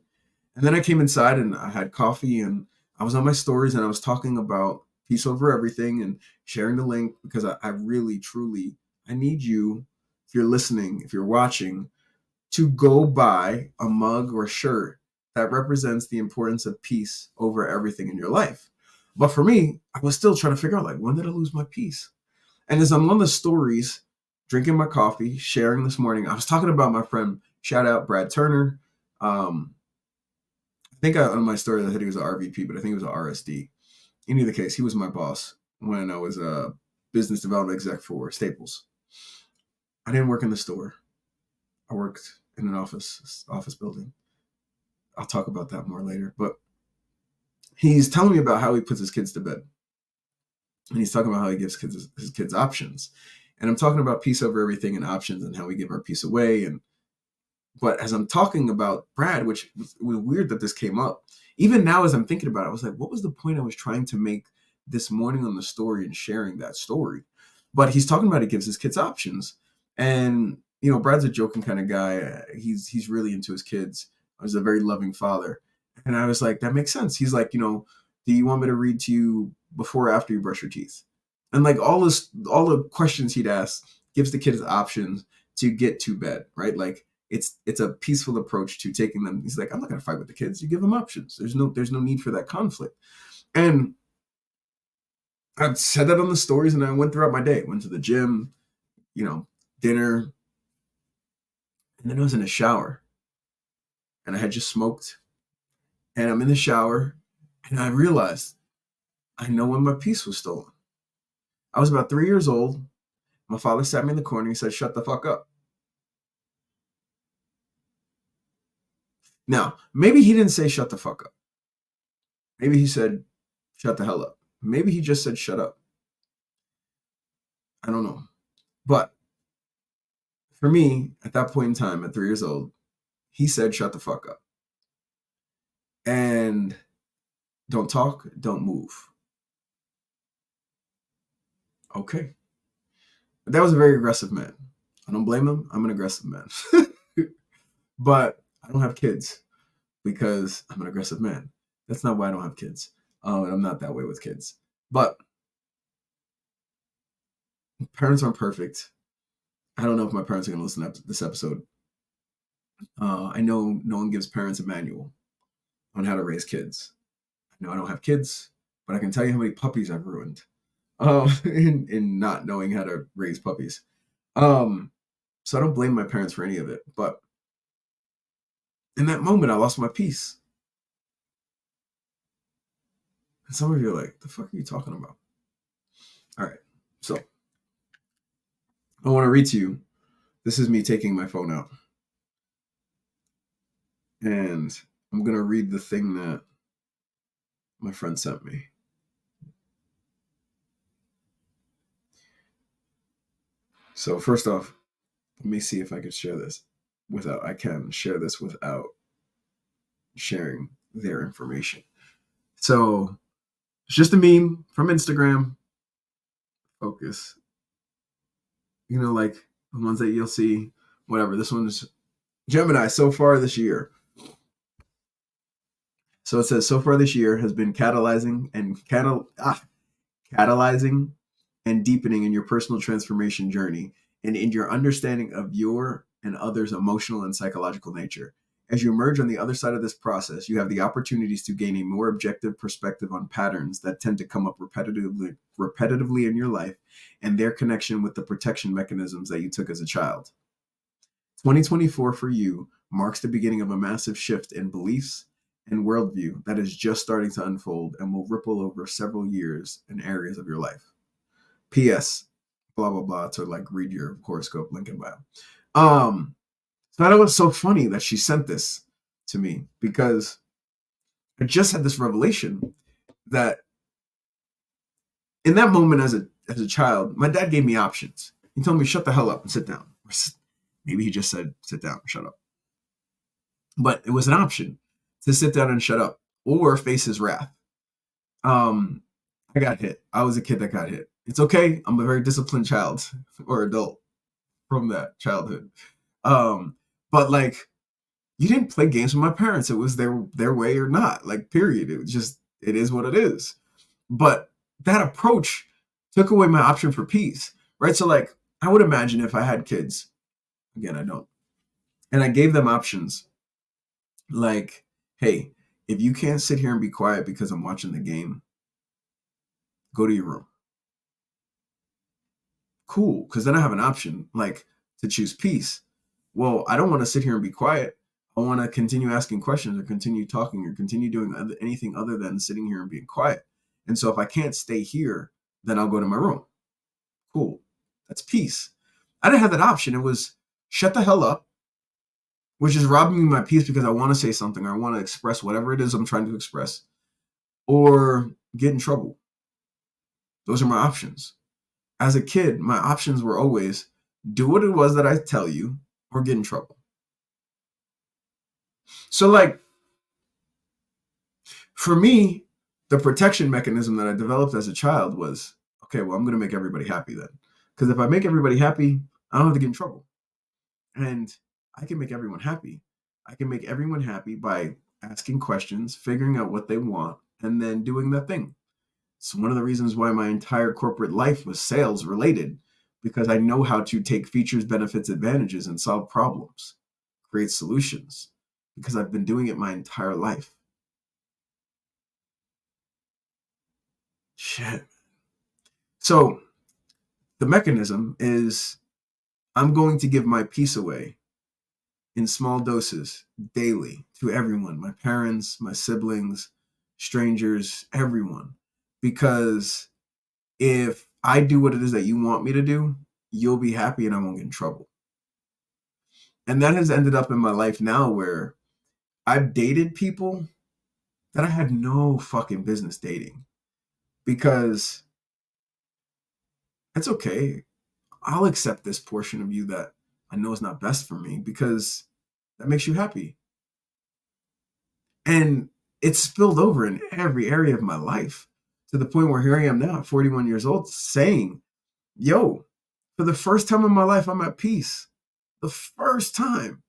then I came inside and I had coffee and I was on my stories and I was talking about peace over everything and sharing the link because I really, truly, I need you, if you're listening, if you're watching, to go buy a mug or shirt that represents the importance of peace over everything in your life. But for me, I was still trying to figure out, like, when did I lose my peace? And as I'm on the stories, drinking my coffee, sharing this morning, I was talking about my friend, shout out Brad Turner. I think on my story I said he was an RVP, but I think he was an RSD. In either case, he was my boss when I was a business development exec for Staples. I didn't work in the store. I worked in an office building. I'll talk about that more later. But he's telling me about how he puts his kids to bed. And he's talking about how he gives his kids options. And I'm talking about peace over everything and options and how we give our peace away. But as I'm talking about Brad, which was weird that this came up, even now as I'm thinking about it, I was like, what was the point I was trying to make this morning on the story and sharing that story? But he's talking about he gives his kids options. And, you know, Brad's a joking kind of guy. He's really into his kids. He's a very loving father. And I was like, that makes sense. He's like, you know, do you want me to read to you before or after you brush your teeth? And like all the questions he'd ask gives the kids options to get to bed, right? Like it's a peaceful approach to taking them. He's like, I'm not gonna fight with the kids. You give them options. There's no need for that conflict. And I've said that on the stories, and I went throughout my day. Went to the gym, you know, dinner, and then I was in a shower, and I had just smoked, and I'm in the shower, and I realized I know when my peace was stolen. I was about 3 years old. My father sat me in the corner. He said, "Shut the fuck up." Now, maybe he didn't say shut the fuck up. Maybe he said shut the hell up. Maybe he just said shut up. I don't know. But for me, at that point in time, at 3 years old, he said shut the fuck up. And don't talk, don't move. Okay. But that was a very aggressive man. I don't blame him. I'm an aggressive man. But I don't have kids because I'm an aggressive man. That's not why I don't have kids. And I'm not that way with kids. But parents aren't perfect. I don't know if my parents are going to listen to this episode. I know no one gives parents a manual on how to raise kids. I know I don't have kids, but I can tell you how many puppies I've ruined in not knowing how to raise puppies. So I don't blame my parents for any of it. But in that moment, I lost my peace. And some of you are like, the fuck are you talking about? All right. So I want to read to you. This is me taking my phone out. And I'm going to read the thing that my friend sent me. So first off, let me see if I can share this without sharing their information. So it's just a meme from Instagram. Focus. You know, like the ones that you'll see, whatever. This one's Gemini so far this year. So it says so far this year has been catalyzing and deepening in your personal transformation journey and in your understanding of your and others' emotional and psychological nature. As you emerge on the other side of this process, you have the opportunities to gain a more objective perspective on patterns that tend to come up repetitively in your life and their connection with the protection mechanisms that you took as a child. 2024 for you marks the beginning of a massive shift in beliefs and worldview that is just starting to unfold and will ripple over several years in areas of your life. P.S. Blah blah blah to like read your horoscope link in bio. So that was so funny that she sent this to me because I just had this revelation that in that moment as a child, my dad gave me options. He told me shut the hell up and sit down. Maybe he just said sit down and shut up. But it was an option to sit down and shut up or face his wrath. I got hit. I was a kid that got hit. It's okay. I'm a very disciplined child or adult from that childhood. But like, you didn't play games with my parents. It was their way or not. Like, period. It was just it is what it is. But that approach took away my option for peace, right? So like, I would imagine if I had kids, again, I don't, and I gave them options like, hey, if you can't sit here and be quiet because I'm watching the game, go to your room. Cool, because then I have an option like to choose peace. Well, I don't want to sit here and be quiet. I want to continue asking questions or continue talking or continue doing anything other than sitting here and being quiet. And so if I can't stay here, then I'll go to my room. Cool. That's peace. I didn't have that option. It was shut the hell up, which is robbing me of my peace because I want to say something or I want to express whatever it is I'm trying to express, or get in trouble. Those are my options. As a kid, my options were always do what it was that I tell you or get in trouble. So, like, for me, the protection mechanism that I developed as a child was okay, well, I'm going to make everybody happy then. Because if I make everybody happy, I don't have to get in trouble. And I can make everyone happy. I can make everyone happy by asking questions, figuring out what they want, and then doing that thing. It's one of the reasons why my entire corporate life was sales related, because I know how to take features, benefits, advantages, and solve problems, create solutions, because I've been doing it my entire life. Shit. So the mechanism is I'm going to give my peace away in small doses daily to everyone, my parents, my siblings, strangers, everyone. Because if I do what it is that you want me to do, you'll be happy and I won't get in trouble. And that has ended up in my life now where I've dated people that I had no fucking business dating because it's okay. I'll accept this portion of you that I know is not best for me because that makes you happy. And it's spilled over in every area of my life to the point where here I am now at 41 years old saying, yo, for the first time in my life, I'm at peace. The first time.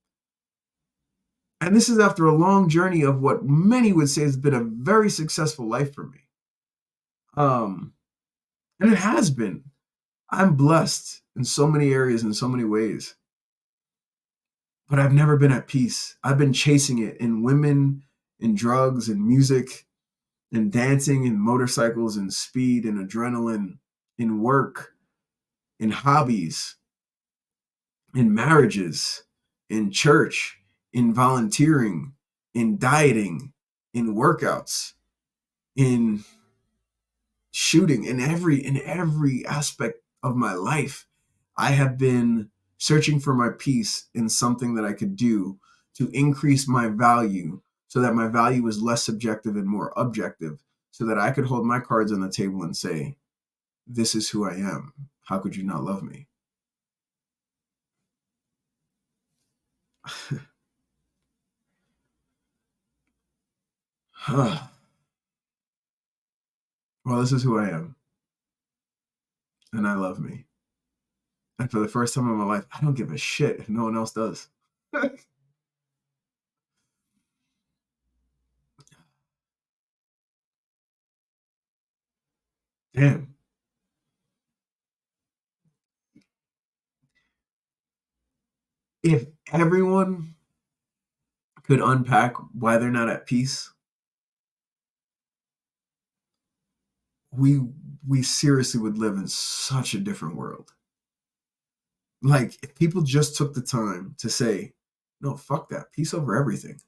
And this is after a long journey of what many would say has been a very successful life for me. And it has been. I'm blessed in so many areas, in so many ways. But I've never been at peace. I've been chasing it in women, in drugs, in music, in dancing, in motorcycles, in speed, in adrenaline, in work, in hobbies, in marriages, in church, in volunteering, in dieting, in workouts, in shooting, in every aspect of my life. I have been searching for my peace in something that I could do to increase my value so that my value is less subjective and more objective, so that I could hold my cards on the table and say, this is who I am. How could you not love me? Well, this is who I am. And I love me. And for the first time in my life, I don't give a shit if no one else does. Damn. If everyone could unpack why they're not at peace, we we seriously would live in such a different world. Like if people just took the time to say, no, fuck that, peace over everything,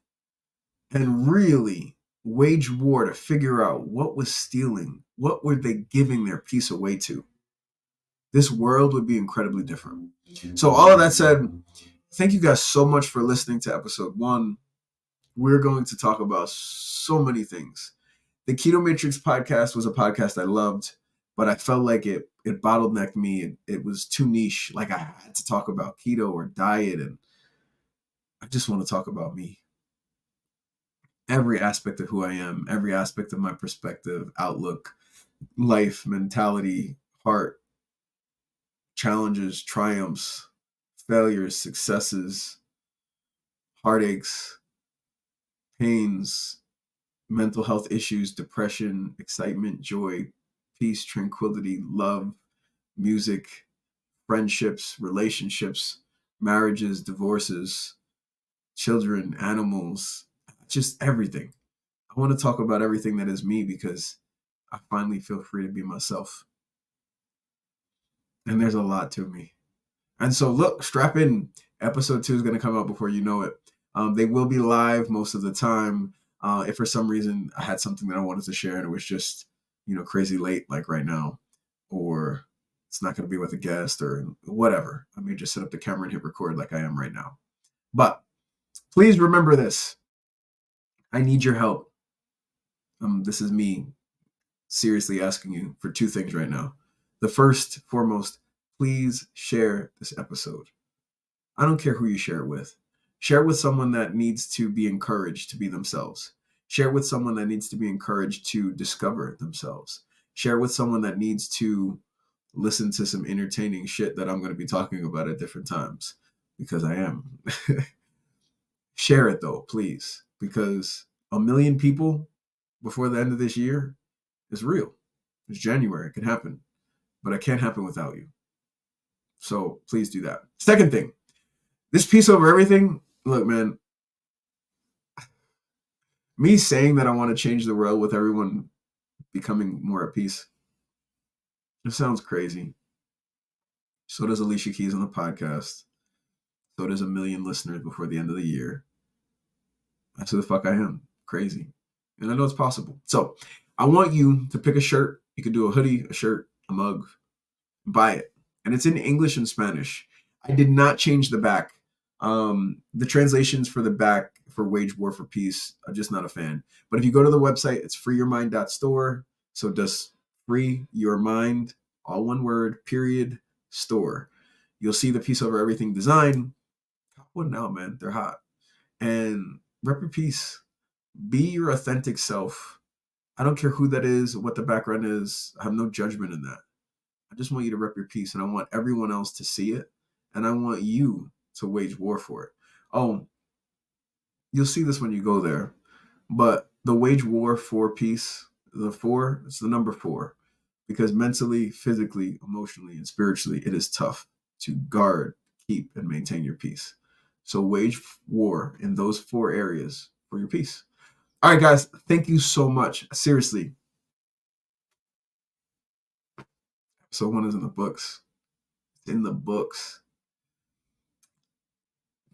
and really wage war to figure out what was stealing, what were they giving their peace away to, this world would be incredibly different. So all of that said, thank you guys so much for listening to episode 1. We're going to talk about so many things. The Keto Matrix podcast was a podcast I loved, but I felt like it bottlenecked me. It was too niche. Like I had to talk about keto or diet, and I just want to talk about me. Every aspect of who I am, every aspect of my perspective, outlook, life, mentality, heart, challenges, triumphs, failures, successes, heartaches, pains, mental health issues, depression, excitement, joy, peace, tranquility, love, music, friendships, relationships, marriages, divorces, children, animals, just everything. I want to talk about everything that is me because I finally feel free to be myself. And there's a lot to me. And so, look, strap in. Episode 2 is going to come out before you know it. They will be live most of the time. If for some reason I had something that I wanted to share and it was just, crazy late, like right now, or it's not going to be with a guest or whatever, I may just set up the camera and hit record like I am right now. But please remember this. I need your help. This is me seriously asking you for 2 things right now. The first, foremost, please share this episode. I don't care who you share it with. Share it with someone that needs to be encouraged to be themselves. Share it with someone that needs to be encouraged to discover themselves. Share it with someone that needs to listen to some entertaining shit that I'm going to be talking about at different times, because I am. Share it though, please, because 1 million people before the end of this year is real. It's January. It can happen, but it can't happen without you. So please do that. Second thing, this peace over everything. Look, man, me saying that I want to change the world with everyone becoming more at peace, it sounds crazy. So does Alicia Keys on the podcast. So does 1 million listeners before the end of the year. That's who the fuck I am. Crazy. And I know it's possible. So I want you to pick a shirt. You could do a hoodie, a shirt, a mug. Buy it. And it's in English and Spanish. I did not change the back. The translations for the back for Wage War for Peace, I'm just not a fan. But if you go to the website, it's freeyourmind.store. So just free your mind, all one word, period, store. You'll see the Peace Over Everything design. Cop one now, man. They're hot. And rep your peace. Be your authentic self. I don't care who that is, what the background is. I have no judgment in that. I just want you to rep your peace, and I want everyone else to see it, and I want you to wage war for it. Oh, you'll see this when you go there, but the wage war for peace, the 4, it's the number 4, because mentally, physically, emotionally, and spiritually, it is tough to guard, keep, and maintain your peace. So wage war in those 4 areas for your peace. All right, guys, thank you so much. Seriously. So 1 is in the books. It's in the books.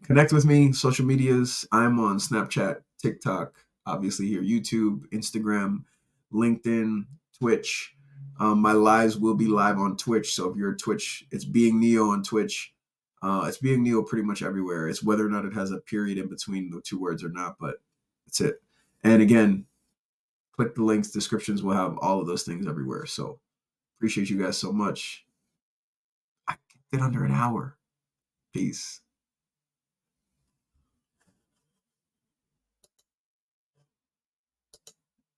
Connect with me, social medias. I'm on Snapchat, TikTok, obviously here, YouTube, Instagram, LinkedIn, Twitch. My lives will be live on Twitch. So if you're a Twitch, it's Being Neo on Twitch. It's Being Neo pretty much everywhere. It's whether or not it has a period in between the 2 words or not, but that's it. And again, click the links, descriptions will have all of those things everywhere. So appreciate you guys so much. I kept it under an hour. Peace.